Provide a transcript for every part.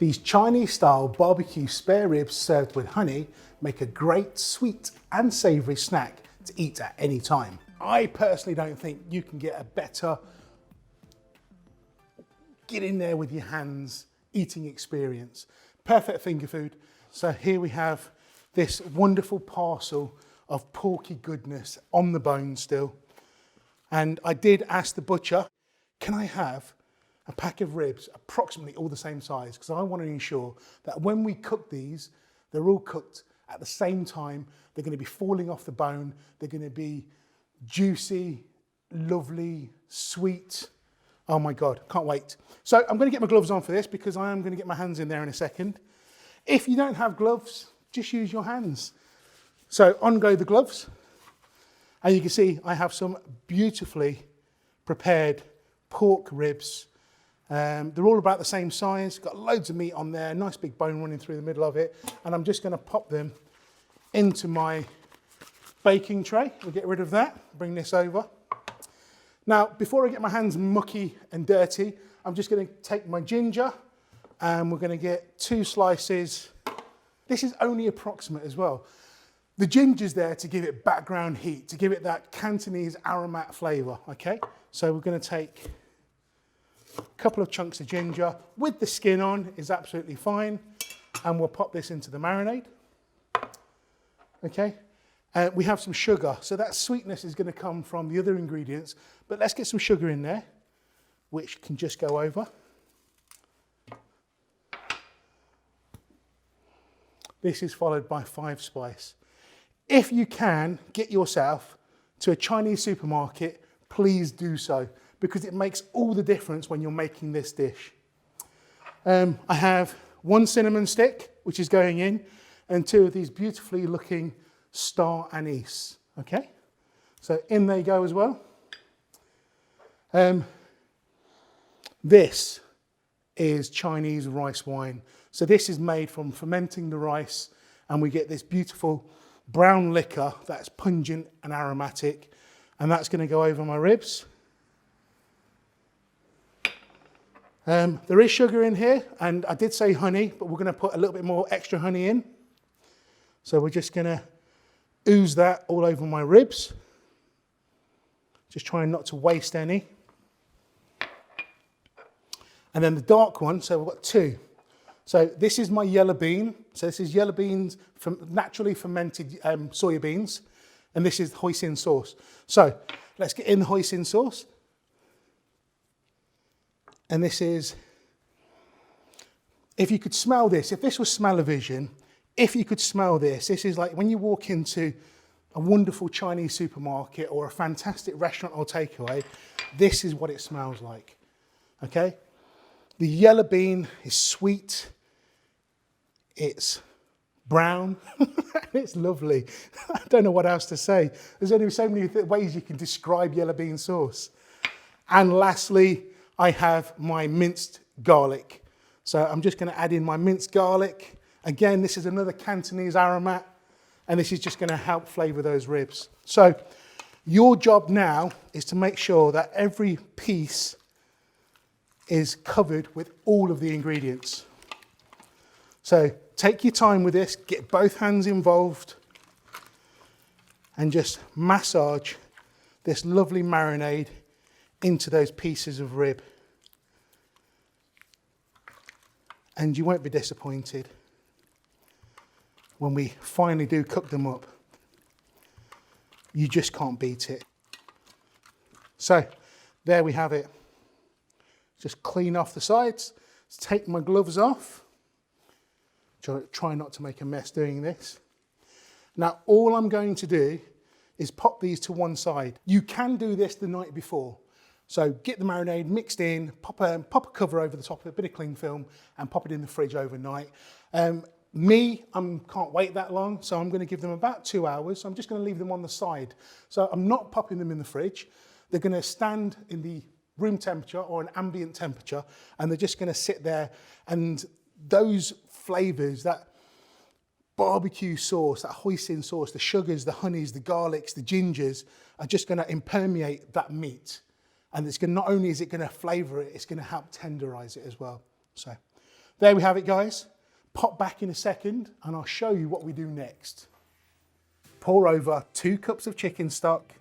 These Chinese-style barbecue spare ribs served with honey make a great sweet and savoury snack to eat at any time. I personally don't think you can get a better get in there with your hands eating experience. Perfect finger food. So here we have this wonderful parcel of porky goodness on the bone still. And I did ask the butcher, can I have a pack of ribs approximately all the same size? Because I want to ensure that when we cook these, they're all cooked at the same time. They're going to be falling off the bone. They're going to be juicy, lovely, sweet. Oh my God, can't wait. So I'm going to get my gloves on for this because I am going to get my hands in there in a second. If you don't have gloves, just use your hands. So on go the gloves. And you can see I have some beautifully prepared pork ribs. They're all about the same size, got loads of meat on there, nice big bone running through the middle of it. And I'm just going to pop them into my baking tray. We'll get rid of that, bring this over. Now, before I get my hands mucky and dirty, I'm just going to take my ginger and we're going to get 2 slices. This is only approximate as well. The ginger's there to give it background heat, to give it that Cantonese aromatic flavour, okay? So we're going to take a couple of chunks of ginger with the skin on is absolutely fine. And we'll pop this into the marinade, okay? We have some sugar, so that sweetness is going to come from the other ingredients, but let's get some sugar in there, which can just go over. This is followed by 5 spice. If you can get yourself to a Chinese supermarket, please do so, because it makes all the difference when you're making this dish. I have 1 cinnamon stick, which is going in, and 2 of these beautifully looking star anise, okay? So in they go as well. This is Chinese rice wine. So this is made from fermenting the rice, and we get this beautiful brown liquor that's pungent and aromatic, and that's going to go over my ribs. There is sugar in here, and I did say honey, but we're going to put a little bit more extra honey in. So we're just going to ooze that all over my ribs. Just trying not to waste any. And then the dark one, so we've got 2. So this is my yellow bean. So this is yellow beans from naturally fermented soya beans. And this is hoisin sauce. So let's get in the hoisin sauce. And this is, if you could smell this, if this was smell-o-vision, if you could smell this, this is like when you walk into a wonderful Chinese supermarket or a fantastic restaurant or takeaway, this is what it smells like, okay? The yellow bean is sweet, it's brown, it's lovely. I don't know what else to say. There's only so many ways you can describe yellow bean sauce. And lastly, I have my minced garlic. So I'm just going to add in my minced garlic. Again, this is another Cantonese aromat, and this is just going to help flavour those ribs. So your job now is to make sure that every piece is covered with all of the ingredients. So take your time with this, get both hands involved, and just massage this lovely marinade into those pieces of rib. And you won't be disappointed when we finally do cook them up. You just can't beat it. So there we have it. Just clean off the sides. Let's take my gloves off. Try not to make a mess doing this. Now all I'm going to do is pop these to one side. You can do this the night before. So get the marinade mixed in, pop a cover over the top of a bit of cling film and pop it in the fridge overnight. I can't wait that long, so I'm going to give them about 2 hours. So I'm just going to leave them on the side. So I'm not popping them in the fridge. They're going to stand in the room temperature or an ambient temperature, and they're just going to sit there. And those flavours, that barbecue sauce, that hoisin sauce, the sugars, the honeys, the garlics, the gingers, are just going to impermeate that meat. And it's going to, not only is it going to flavour it, it's going to help tenderise it as well. So There we have it, guys. Pop back in a second and I'll show you what we do next. Pour over 2 cups of chicken stock,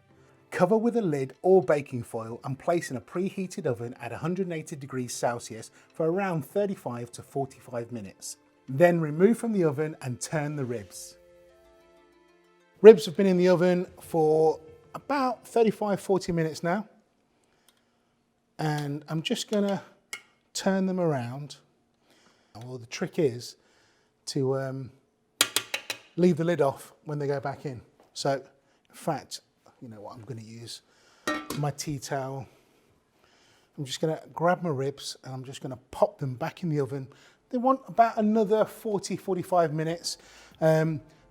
cover with a lid or baking foil and place in a preheated oven at 180 degrees Celsius for around 35 to 45 minutes. Then remove from the oven and turn the ribs. Ribs have been in the oven for about 35-40 minutes now. And I'm just gonna turn them around. Well, the trick is to leave the lid off when they go back in. So, in fact, you know what, I'm gonna use my tea towel. I'm just gonna grab my ribs and I'm just gonna pop them back in the oven. They want about another 40-45 minutes.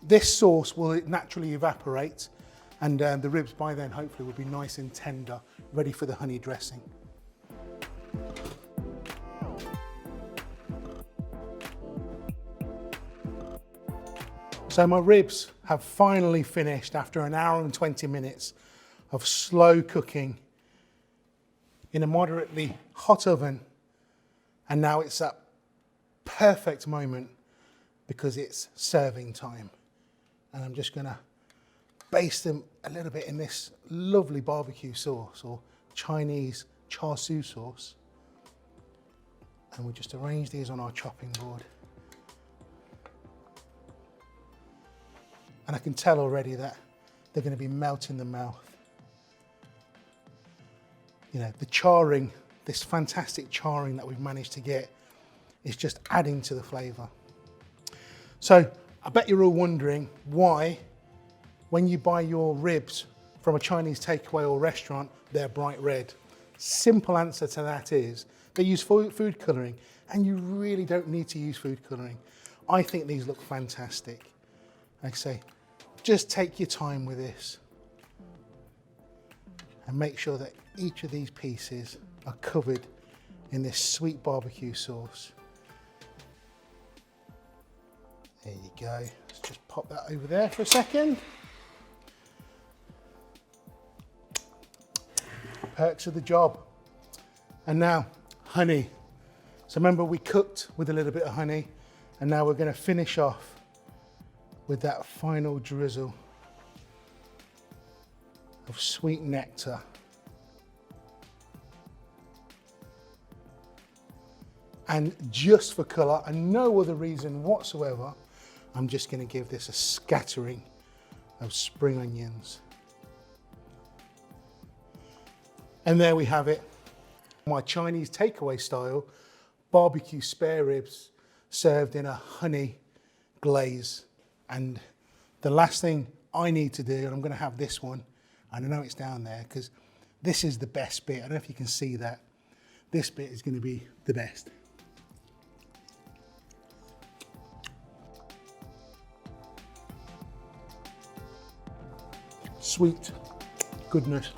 This sauce will naturally evaporate and the ribs by then hopefully will be nice and tender, ready for the honey dressing. So my ribs have finally finished after an hour and 20 minutes of slow cooking in a moderately hot oven. And now it's that perfect moment because it's serving time. And I'm just gonna baste them a little bit in this lovely barbecue sauce or Chinese char siu sauce. And we'll just arrange these on our chopping board. And I can tell already that they're going to be melting in the mouth. You know, the charring, this fantastic charring that we've managed to get is just adding to the flavour. So I bet you're all wondering why, when you buy your ribs from a Chinese takeaway or restaurant, they're bright red. Simple answer to that is they use food colouring, and you really don't need to use food colouring. I think these look fantastic. Like I say, just take your time with this and make sure that each of these pieces are covered in this sweet barbecue sauce. There you go. Let's just pop that over there for a second. Perks of the job. And now, honey. So remember, we cooked with a little bit of honey, and now we're going to finish off with that final drizzle of sweet nectar. And just for colour and no other reason whatsoever, I'm just going to give this a scattering of spring onions. And there we have it. My Chinese takeaway style barbecue spare ribs served in a honey glaze. And the last thing I need to do, and I'm going to have this one, and I know it's down there because this is the best bit. I don't know if you can see that. This bit is going to be the best. Sweet goodness.